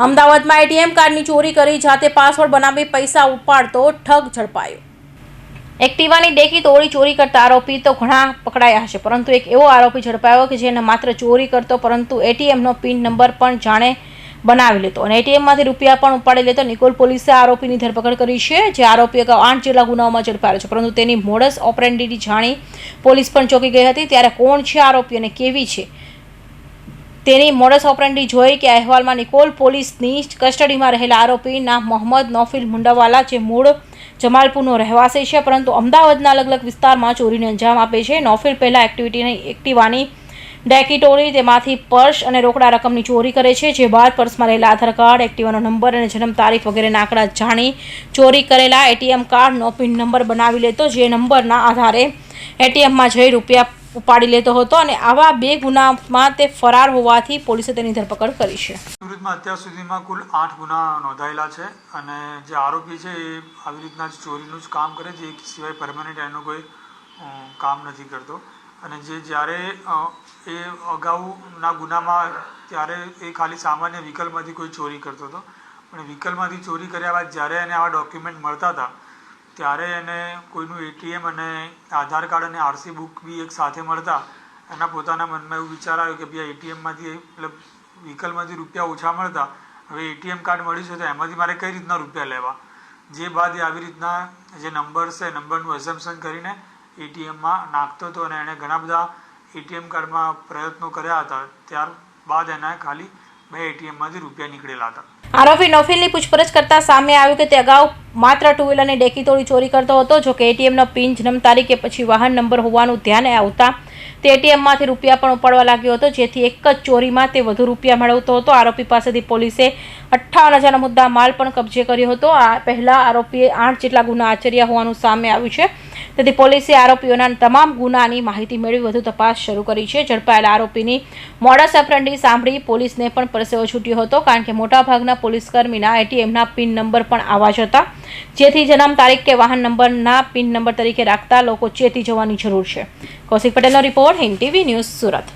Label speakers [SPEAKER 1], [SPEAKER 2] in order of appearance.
[SPEAKER 1] અમદાવાદમાં એટીએમ કાર્ડની ચોરી કરી જાતે પાસવર્ડ બનાવી પૈસા ઉપાડતો ઠગ ઝડપાયો। એક્ટિવાની ડેકી તોડી ચોરી કરતા આરોપી તો ઘણા પકડાયા હશે, પરંતુ એક એવો આરોપી ઝડપાયો કે જેને માત્ર ચોરી કરતો પરંતુ એટીએમનો પિન નંબર પણ જાણે બનાવી લેતો અને એટીએમમાંથી રૂપિયા પણ ઉપાડી લેતો। નિકોલ પોલીસે આરોપીની ધરપકડ કરી છે, જે આરોપી અગાઉ 8 જેટલા ગુનાઓમાં ઝડપાયો છે, પરંતુ તેની મોડસ ઓપરેન્ડી જાણી પોલીસ પણ ચોંકી ગઈ હતી। ત્યારે કોણ છે આરોપી અને કેવી છે તેની મોડસ ઓપરેન્ડી જોઈ કે અહેવાલમાં નિકોલ પોલીસની કસ્ટડીમાં રહેલા આરોપી નામ મોહમ્મદ નોફિલ મુંડાવાલા, જે મૂળ જમાલપુરનો રહેવાસી છે, પરંતુ અમદાવાદના અલગ અલગ વિસ્તારમાં ચોરીને અંજામ આપે છે। નોફિલ પહેલા એક્ટિવાની ડેકી તોડી તેમાંથી પર્સ અને રોકડા રકમની ચોરી કરે છે, જે બાદ પર્સમાં રહેલા આધાર કાર્ડ, એક્ટિવાનો નંબર અને જન્મ તારીખ વગેરેના આંકડા જાણી ચોરી કરેલા એટીએમ કાર્ડનો પિન નંબર બનાવી લેતો, જે નંબરના આધારે એટીએમમાં જઈ રૂપિયા ઉપાડી લેતો હતો અને આવા 2 ગુનામાં તે ફરાર હોવાથી પોલીસે તેની ધરપકડ કરી છે।
[SPEAKER 2] સુરતમાં અત્યાર સુધીમાં કુલ 8 ગુના નોંધાયેલા છે અને જે આરોપી છે એ આવી રીતના જ ચોરીનું જ કામ કરે છે, એ સિવાય પરમેનન્ટ એનું કોઈ કામ નથી કરતો। અને જે જ્યારે એ અગાઉના ગુનામાં ત્યારે એ ખાલી સામાન્ય વ્હીકલમાંથી કોઈ ચોરી કરતો હતો, પણ વ્હીકલમાંથી ચોરી કર્યા બાદ જ્યારે એને આવા ડોક્યુમેન્ટ મળતા હતા ત્યારે એને કોઈનું એટીએમ અને આધાર કાર્ડ અને આરસી બુક બી એક સાથે મળતા એના પોતાના મનમાં એવું વિચાર આવ્યો કે ભાઈ એટીએમમાંથી મતલબ વ્હીકલમાંથી રૂપિયા ઓછા મળતા, હવે એટીએમ કાર્ડ મળ્યું છે તો એમાંથી મારે કઈ રીતના રૂપિયા લેવા। જે બાદ એ આવી રીતના જે નંબર છે નંબરનું એઝમ્પશન કરીને એટીએમમાં નાખતો હતો અને એણે ઘણા બધા એટીએમ કાર્ડમાં પ્રયત્નો કર્યા હતા, ત્યારબાદ એના ખાલી 2 એટીએમમાંથી રૂપિયા નીકળેલા હતા।
[SPEAKER 1] આરોપી નોફિલની પૂછપરછ કરતા સામે આવ્યું કે તે અગાઉ માત્ર 2 વ્હીલરની ડેકી તોડી ચોરી કરતો હતો। જો કે એટીએમનો પિન, જન્મ તારીખ કે પછી વાહન નંબર હોવાનું ધ્યાને આવતા તે એટીએમમાંથી રૂપિયા પણ ઉપાડવા લાગ્યો હતો, જેથી એક જ ચોરીમાં તે વધુ રૂપિયા મેળવતો હતો। આરોપી પાસેથી પોલીસે 58,000નો મુદ્દા માલ પણ કબજે કર્યો હતો। આ પહેલા આરોપીએ 8 જેટલા ગુના આચર્યા હોવાનું સામે આવ્યું છે, તેથી પોલીસે આરોપીઓના તમામ ગુનાની માહિતી મેળવી વધુ તપાસ શરૂ કરી છે। ઝડપાયેલા આરોપીની મોડસ ઓપરેન્ડી સાંભળી પોલીસને પણ પરસેવો છૂટ્યો હતો, કારણ કે મોટાભાગના પોલીસકર્મીના એટીએમના પિન નંબર પણ આવા જ હતા, જેથી જન્મ તારીખ કે વાહન નંબરના પિન નંબર તરીકે રાખતા લોકો ચેતી જવાની જરૂર છે। કૌશિક પટેલનો report, Hind TV news, Surat.